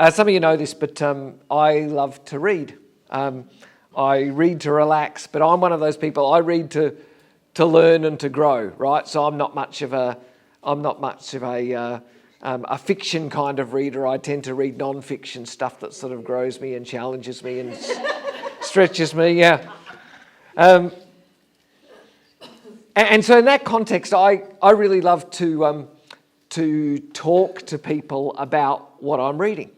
Some of you know this, but I love to read. I read to relax, but I'm one of those people. I read to learn and to grow, right? So I'm not much of a fiction kind of reader. I tend to read non-fiction stuff that sort of grows me and challenges me and stretches me. Yeah. And so in that context, I really love to talk to people about what I'm reading.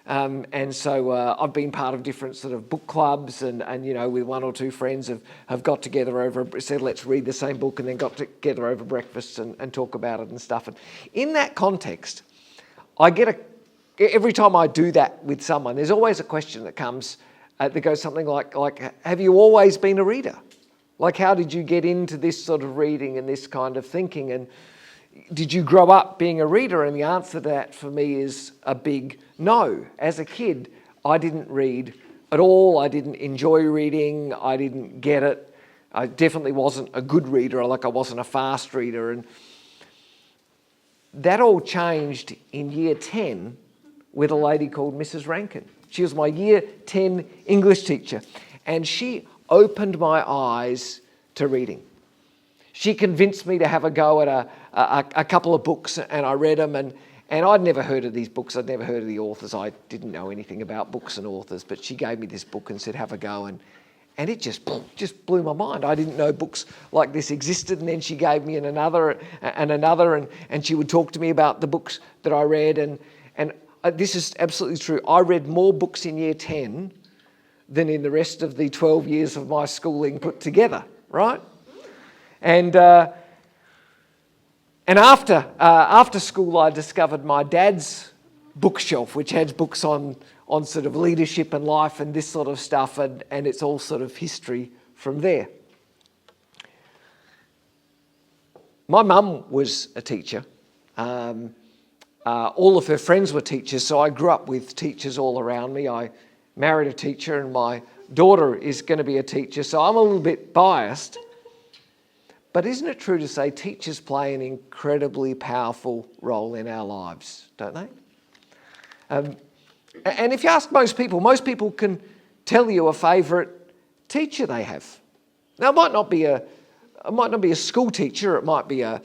And so I've been part of different sort of book clubs and with one or two friends have got together said, let's read the same book, and then got together over breakfast and talk about it and stuff. And in that context, every time I do that with someone, there's always a question that comes that goes something like, have you always been a reader? Like, how did you get into this sort of reading and this kind of thinking? And did you grow up being a reader? And the answer to that for me is a big no. As a kid, I didn't read at all. I didn't enjoy reading. I didn't get it. I definitely wasn't a good reader, like I wasn't a fast reader. And that all changed in year 10 with a lady called Mrs. Rankin. She was my year 10 English teacher, and she opened my eyes to reading. She convinced me to have a go at a couple of books, and I read them, and I'd never heard of these books. I'd never heard of the authors. I didn't know anything about books and authors, but she gave me this book and said, have a go, and it just blew my mind. I didn't know books like this existed, and then she gave me another, and she would talk to me about the books that I read, and this is absolutely true. I read more books in year 10 than in the rest of the 12 years of my schooling put together, right? And after school, I discovered my dad's bookshelf, which has books on sort of leadership and life and this sort of stuff, and it's all sort of history from there. My mum was a teacher. All of her friends were teachers, so I grew up with teachers all around me. I married a teacher, and my daughter is going to be a teacher, so I'm a little bit biased. But isn't it true to say teachers play an incredibly powerful role in our lives, don't they? And if you ask most people can tell you a favourite teacher they have. Now, it might not be a school teacher. It might be a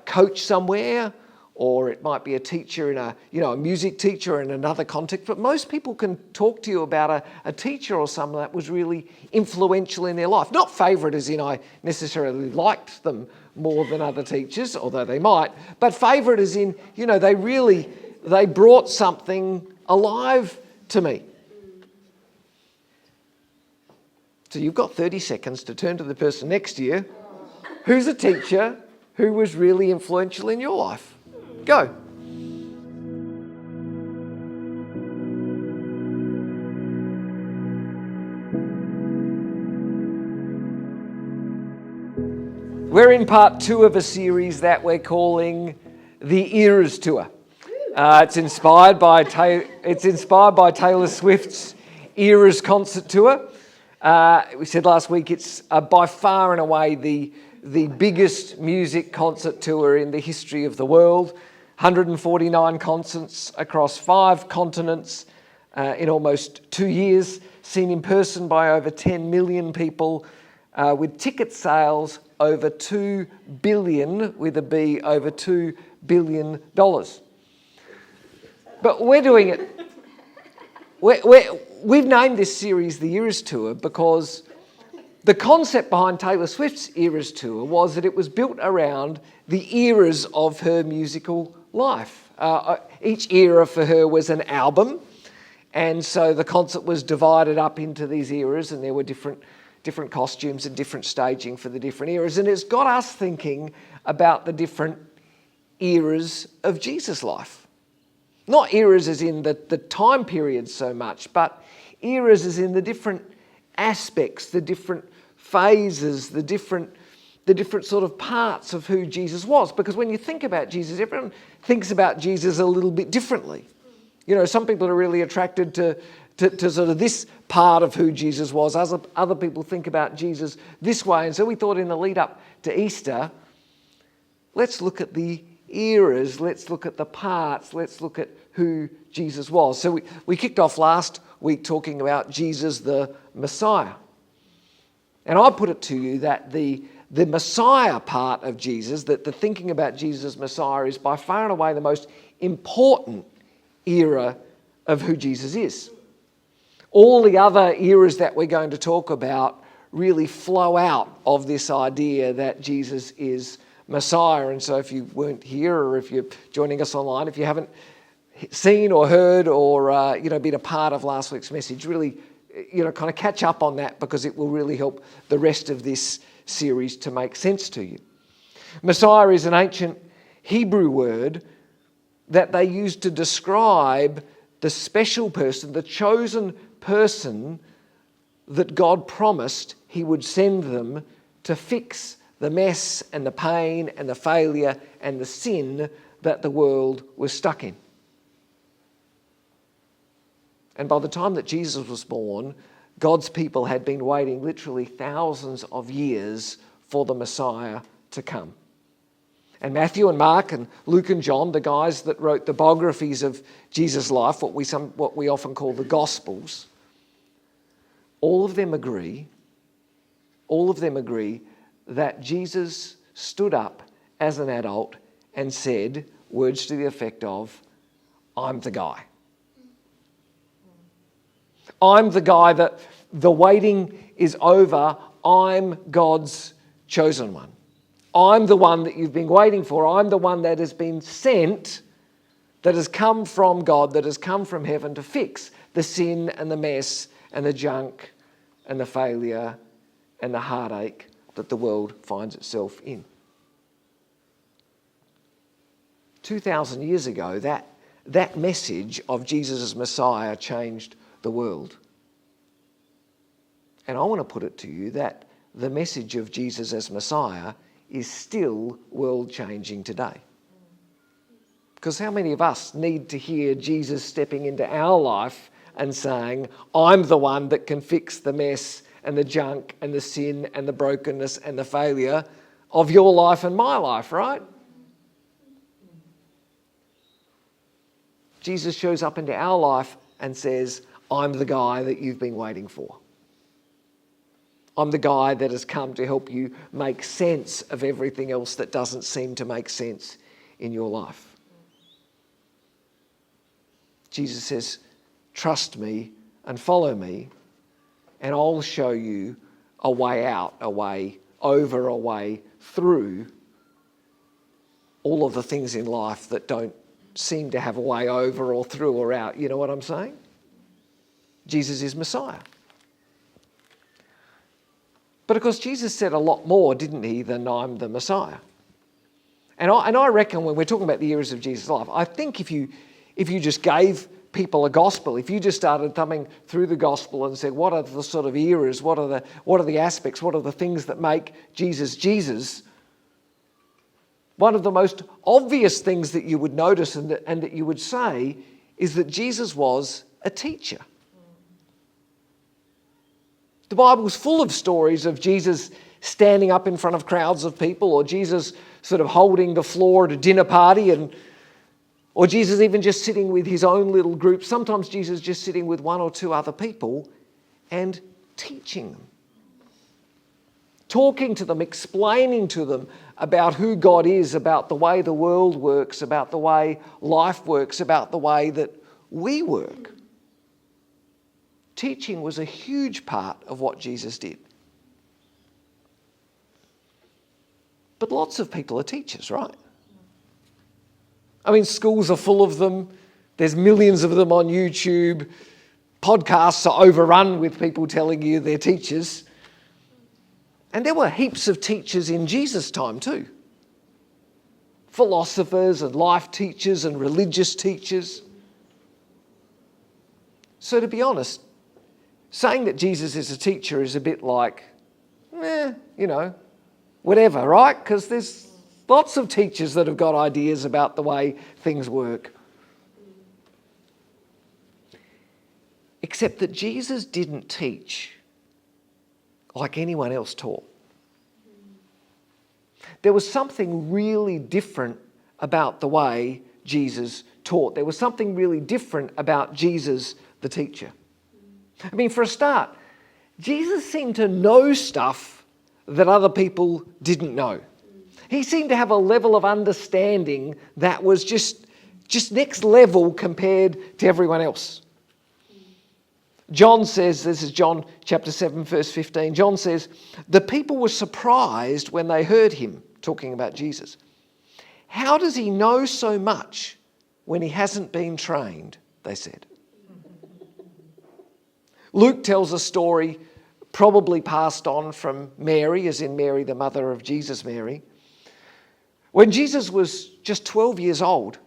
coach somewhere, or it might be a teacher in a music teacher in another context. But most people can talk to you about a teacher or someone that was really influential in their life. Not favourite as in I necessarily liked them more than other teachers, although they might, but favourite as in, they brought something alive to me. So you've got 30 seconds to turn to the person next to you who's a teacher who was really influential in your life. Go. We're in part 2 of a series that we're calling the Eras Tour. It's inspired by Taylor Swift's Eras concert tour. We said last week it's by far and away the biggest music concert tour in the history of the world. 149 concerts across 5 continents in almost 2 years, seen in person by over 10 million people, with ticket sales over $2 billion, with a B, over $2 billion. But we're doing it. We've named this series the Eras Tour because the concept behind Taylor Swift's Eras Tour was that it was built around the eras of her musical life. Each era for her was an album, and so the concert was divided up into these eras, and there were different costumes and different staging for the different eras. And it's got us thinking about the different eras of Jesus' life. Not eras as in the time period so much, but eras as in the different aspects, the different phases, the different sort of parts of who Jesus was. Because when you think about Jesus, everyone thinks about Jesus a little bit differently. Some people are really attracted to sort of this part of who Jesus was. Other people think about Jesus this way. And so we thought in the lead up to Easter, let's look at the eras, let's look at the parts, let's look at who Jesus was. So we kicked off last week talking about Jesus the Messiah. And I put it to you that the Messiah part of Jesus, that the thinking about Jesus as Messiah is by far and away the most important era of who Jesus is. All the other eras that we're going to talk about really flow out of this idea that Jesus is Messiah. And so if you weren't here, or if you're joining us online, if you haven't seen or heard or been a part of last week's message, really kind of catch up on that, because it will really help the rest of this series to make sense to you. Messiah is an ancient Hebrew word that they used to describe the special person, the chosen person that God promised he would send them to fix the mess and the pain and the failure and the sin that the world was stuck in. And by the time that Jesus was born, God's people had been waiting literally thousands of years for the Messiah to come. And Matthew and Mark and Luke and John, the guys that wrote the biographies of Jesus' life, what we often call the Gospels, all of them agree that Jesus stood up as an adult and said words to the effect of, "I'm the guy. I'm the guy that the waiting is over. I'm God's chosen one. I'm the one that you've been waiting for. I'm the one that has been sent, that has come from God, that has come from heaven to fix the sin and the mess and the junk and the failure and the heartache that the world finds itself in." 2,000 years ago, that message of Jesus as Messiah changed the world. And I want to put it to you that the message of Jesus as Messiah is still world-changing today. Because how many of us need to hear Jesus stepping into our life and saying, "I'm the one that can fix the mess and the junk and the sin and the brokenness and the failure of your life and my life," right? Jesus shows up into our life and says, "I'm the guy that you've been waiting for. I'm the guy that has come to help you make sense of everything else that doesn't seem to make sense in your life." Jesus says, "Trust me and follow me, and I'll show you a way out, a way over, a way through all of the things in life that don't seem to have a way over or through or out." You know what I'm saying? Jesus is Messiah. But of course, Jesus said a lot more, didn't he, than "I'm the Messiah." And I reckon when we're talking about the eras of Jesus' life, I think if you just gave people a gospel, if you just started thumbing through the gospel and said, what are the sort of eras, what are the aspects, what are the things that make Jesus Jesus, one of the most obvious things that you would notice and that you would say is that Jesus was a teacher. The Bible's full of stories of Jesus standing up in front of crowds of people, or Jesus sort of holding the floor at a dinner party, or Jesus even just sitting with his own little group. Sometimes Jesus just sitting with one or two other people and teaching them, talking to them, explaining to them about who God is, about the way the world works, about the way life works, about the way that we work. Teaching was a huge part of what Jesus did. But lots of people are teachers, right? I mean, schools are full of them. There's millions of them on YouTube. Podcasts are overrun with people telling you they're teachers. And there were heaps of teachers in Jesus' time too. Philosophers and life teachers and religious teachers. So to be honest, saying that Jesus is a teacher is a bit like, whatever, right? Because there's lots of teachers that have got ideas about the way things work. Except that Jesus didn't teach like anyone else taught. There was something really different about the way Jesus taught. There was something really different about Jesus, the teacher. I mean, for a start, Jesus seemed to know stuff that other people didn't know. He seemed to have a level of understanding that was just next level compared to everyone else. John says, this is John chapter 7, verse 15. John says, the people were surprised when they heard him talking about Jesus. How does he know so much when he hasn't been trained? They said. Luke tells a story probably passed on from Mary, as in Mary, the mother of Jesus, Mary. When Jesus was just 12 years old,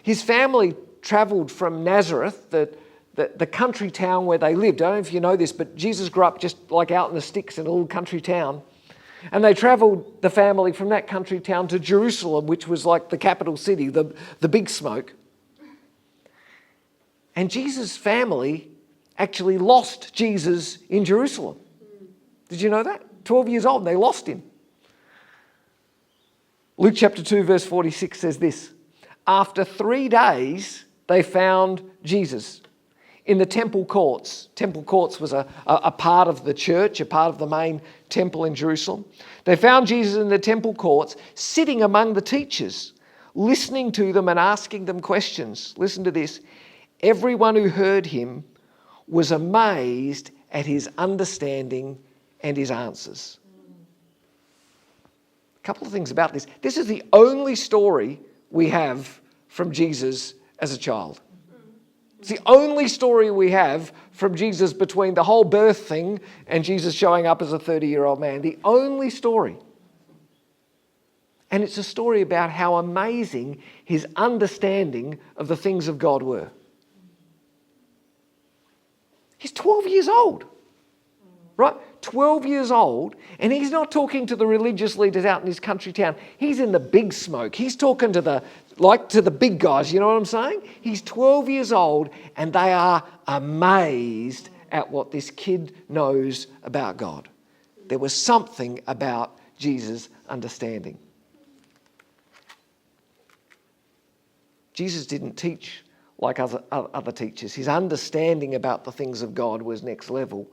his family travelled from Nazareth, the country town where they lived. I don't know if you know this, but Jesus grew up just like out in the sticks in a little country town. And they travelled, the family, from that country town to Jerusalem, which was like the capital city, the big smoke. And Jesus' family actually lost Jesus in Jerusalem. Did you know that? 12 years old, and they lost him. Luke chapter 2, verse 46 says this. After 3 days, they found Jesus in the temple courts. Temple courts was a part of the church, a part of the main temple in Jerusalem. They found Jesus in the temple courts, sitting among the teachers, listening to them and asking them questions. Listen to this. Everyone who heard him was amazed at his understanding and his answers. A couple of things about this. This is the only story we have from Jesus as a child. It's the only story we have from Jesus between the whole birth thing and Jesus showing up as a 30-year-old man. The only story. And it's a story about how amazing his understanding of the things of God were. He's 12 years old, right? 12 years old, and he's not talking to the religious leaders out in his country town. He's in the big smoke. He's talking to the big guys, you know what I'm saying? He's 12 years old, and they are amazed at what this kid knows about God. There was something about Jesus' understanding. Jesus didn't teach like other teachers. His understanding about the things of God was next level.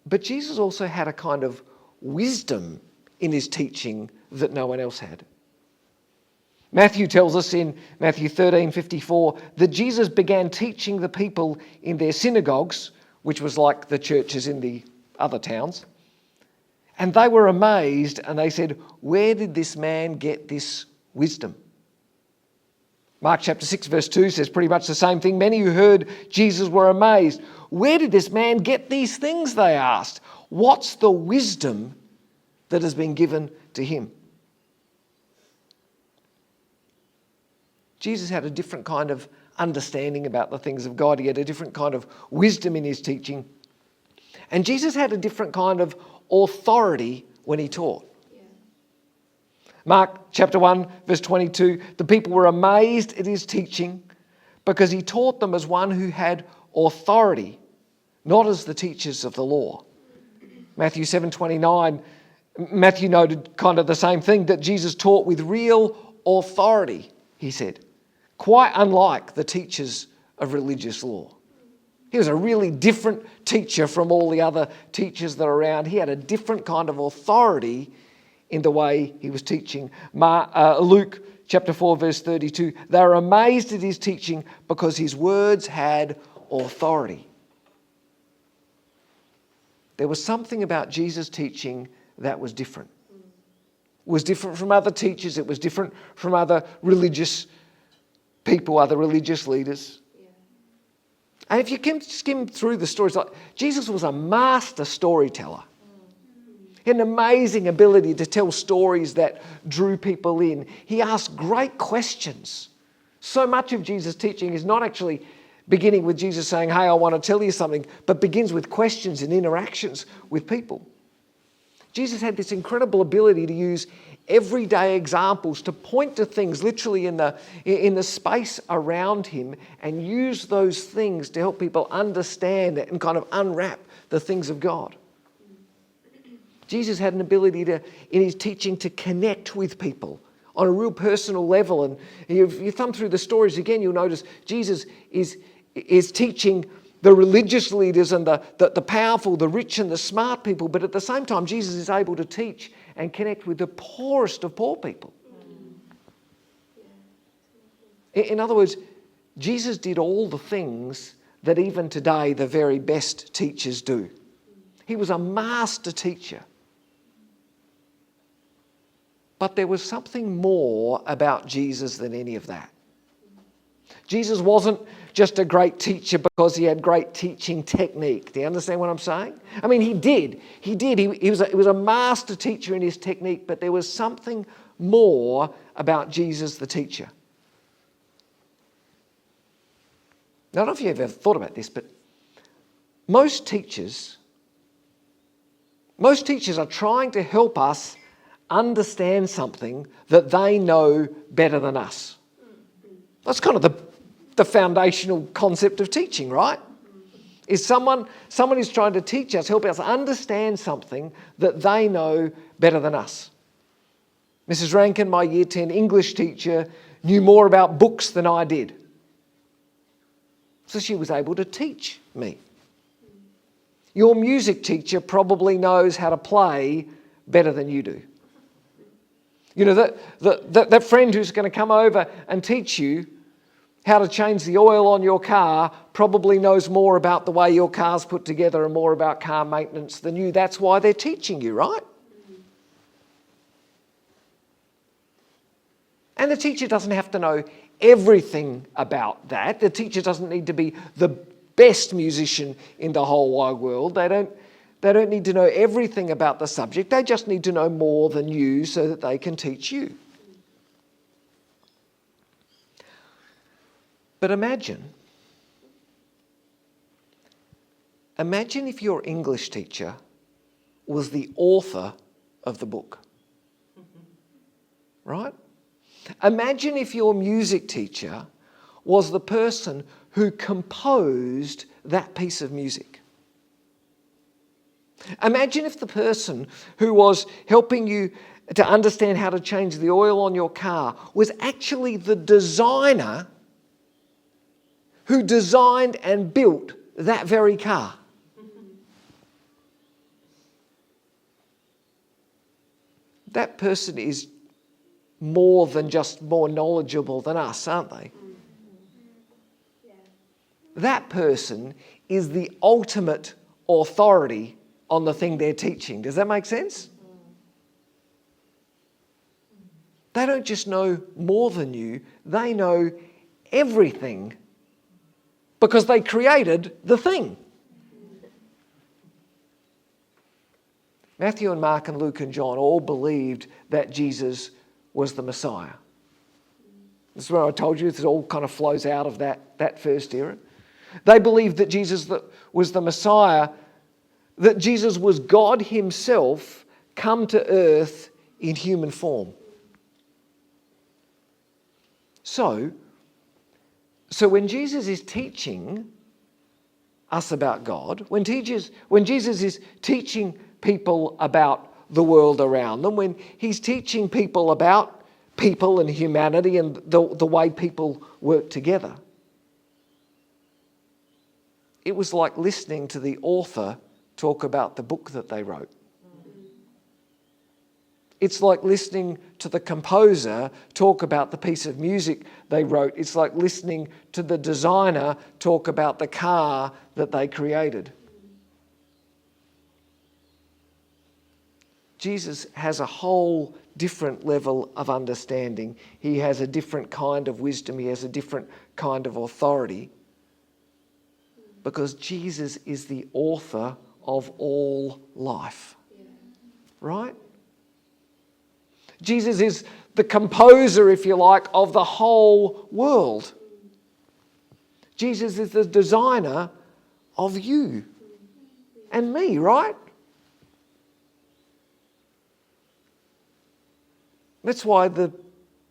But Jesus also had a kind of wisdom in his teaching that no one else had. Matthew tells us in Matthew 13:54 that Jesus began teaching the people in their synagogues, which was like the churches in the other towns. And they were amazed and they said, "Where did this man get this wisdom?" Mark chapter 6 verse 2 says pretty much the same thing. Many who heard Jesus were amazed. Where did this man get these things, they asked. What's the wisdom that has been given to him? Jesus had a different kind of understanding about the things of God. He had a different kind of wisdom in his teaching. And Jesus had a different kind of authority when he taught. Mark chapter 1, verse 22, the people were amazed at his teaching because he taught them as one who had authority, not as the teachers of the law. Matthew 7:29, Matthew noted kind of the same thing, that Jesus taught with real authority, he said, quite unlike the teachers of religious law. He was a really different teacher from all the other teachers that are around. He had a different kind of authority in the way he was teaching. Luke chapter 4 verse 32, they were amazed at his teaching because his words had authority. There was something about Jesus' teaching that was different. It was different from other teachers. It was different from other religious people, other religious leaders. Yeah. And if you can skim through the stories, like Jesus was a master storyteller. He had an amazing ability to tell stories that drew people in. He asked great questions. So much of Jesus' teaching is not actually beginning with Jesus saying, "Hey, I want to tell you something," but begins with questions and interactions with people. Jesus had this incredible ability to use everyday examples to point to things literally in the space around him and use those things to help people understand and kind of unwrap the things of God. Jesus had an ability to, in his teaching, to connect with people on a real personal level. And if you thumb through the stories again, you'll notice Jesus is teaching the religious leaders and the powerful, the rich and the smart people, but at the same time, Jesus is able to teach and connect with the poorest of poor people. In other words, Jesus did all the things that even today the very best teachers do. He was a master teacher. But there was something more about Jesus than any of that. Jesus wasn't just a great teacher because he had great teaching technique. Do you understand what I'm saying? I mean, he did. He was a master teacher in his technique, but there was something more about Jesus the teacher. Now, I don't know if you've ever thought about this, but most teachers are trying to help us understand something that they know better than us. That's kind of the foundational concept of teaching, right? Is someone is trying to teach us, help us understand something that they know better than us. Mrs. Rankin, my Year 10 English teacher, knew more about books than I did. So she was able to teach me. Your music teacher probably knows how to play better than you do. You know, that friend who's going to come over and teach you how to change the oil on your car probably knows more about the way your car's put together and more about car maintenance than you. That's why they're teaching you, right? And the teacher doesn't have to know everything about that. The teacher doesn't need to be the best musician in the whole wide world. They don't need to know everything about the subject. They just need to know more than you so that they can teach you. But imagine if your English teacher was the author of the book. Right? Imagine if your music teacher was the person who composed that piece of music. Imagine if the person who was helping you to understand how to change the oil on your car was actually the designer who designed and built that very car. That person is more than just more knowledgeable than us, aren't they? That person is the ultimate authority on the thing they're teaching. Does that make sense? They don't just know more than you, they know everything because they created the thing. Matthew and Mark and Luke and John all believed that Jesus was the Messiah. This is where I told you this all kind of flows out of that first era. They believed that Jesus was the Messiah, that Jesus was God himself come to earth in human form. So when Jesus is teaching us about God, when Jesus is teaching people about the world around them, when he's teaching people about people and humanity and the way people work together, it was like listening to the author talk about the book that they wrote. It's like listening to the composer talk about the piece of music they wrote. It's like listening to the designer talk about the car that they created. Jesus has a whole different level of understanding. He has a different kind of wisdom. He has a different kind of authority. Because Jesus is the author of all life. Right? Jesus is the composer, if you like, of the whole world. Jesus is the designer of you and me, right? That's why the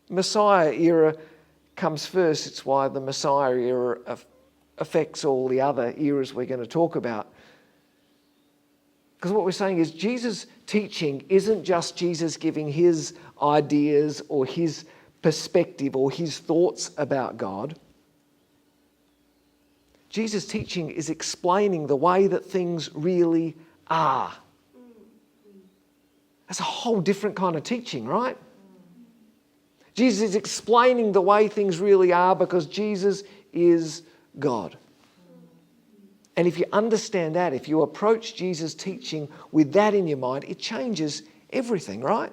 Messiah era comes first. It's why the Messiah era affects all the other eras we're going to talk about. Because what we're saying is Jesus' teaching isn't just Jesus giving his ideas or his perspective or his thoughts about God. Jesus' teaching is explaining the way that things really are. That's a whole different kind of teaching, right? Jesus is explaining the way things really are because Jesus is God. And if you understand that, if you approach Jesus' teaching with that in your mind, it changes everything, right?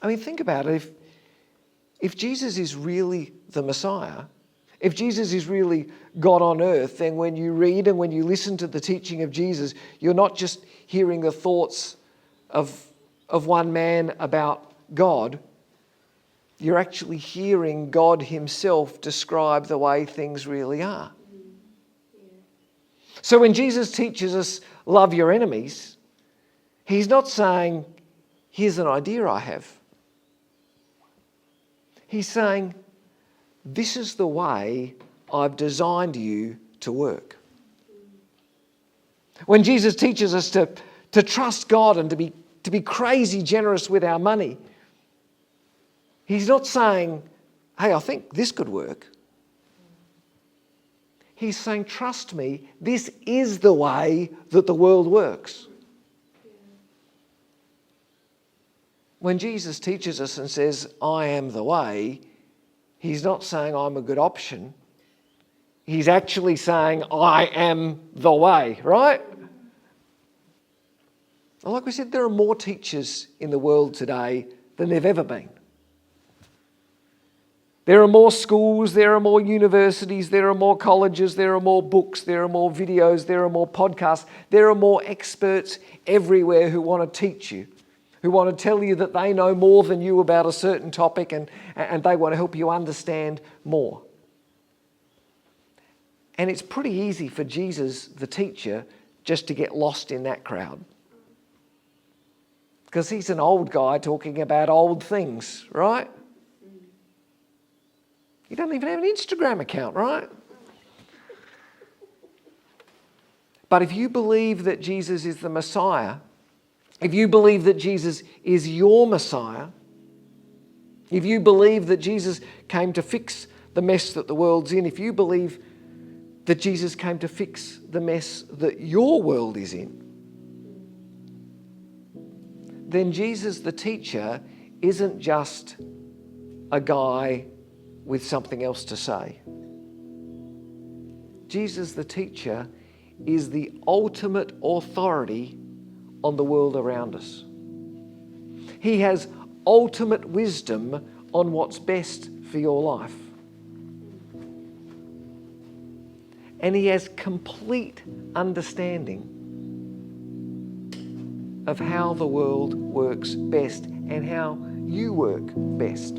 I mean, think about it. If Jesus is really the Messiah, if Jesus is really God on earth, then when you read and when you listen to the teaching of Jesus, you're not just hearing the thoughts of one man about God. You're actually hearing God himself describe the way things really are. So when Jesus teaches us, love your enemies, he's not saying, here's an idea I have. He's saying, this is the way I've designed you to work. When Jesus teaches us to trust God and to be crazy generous with our money, he's not saying, hey, I think this could work. He's saying, trust me, this is the way that the world works. When Jesus teaches us and says, I am the way, he's not saying I'm a good option. He's actually saying, I am the way, right? And like we said, there are more teachers in the world today than there've ever been. There are more schools, there are more universities, there are more colleges, there are more books, there are more videos, there are more podcasts, there are more experts everywhere who want to teach you, who want to tell you that they know more than you about a certain topic and they want to help you understand more. And it's pretty easy for Jesus, the teacher, just to get lost in that crowd. Because he's an old guy talking about old things, right? He doesn't even have an Instagram account, right? But if you believe that Jesus is the Messiah, if you believe that Jesus is your Messiah, if you believe that Jesus came to fix the mess that the world's in, if you believe that Jesus came to fix the mess that your world is in, then Jesus the teacher isn't just a guy with something else to say. Jesus the teacher is the ultimate authority on the world around us. He has ultimate wisdom on what's best for your life. And he has complete understanding of how the world works best and how you work best.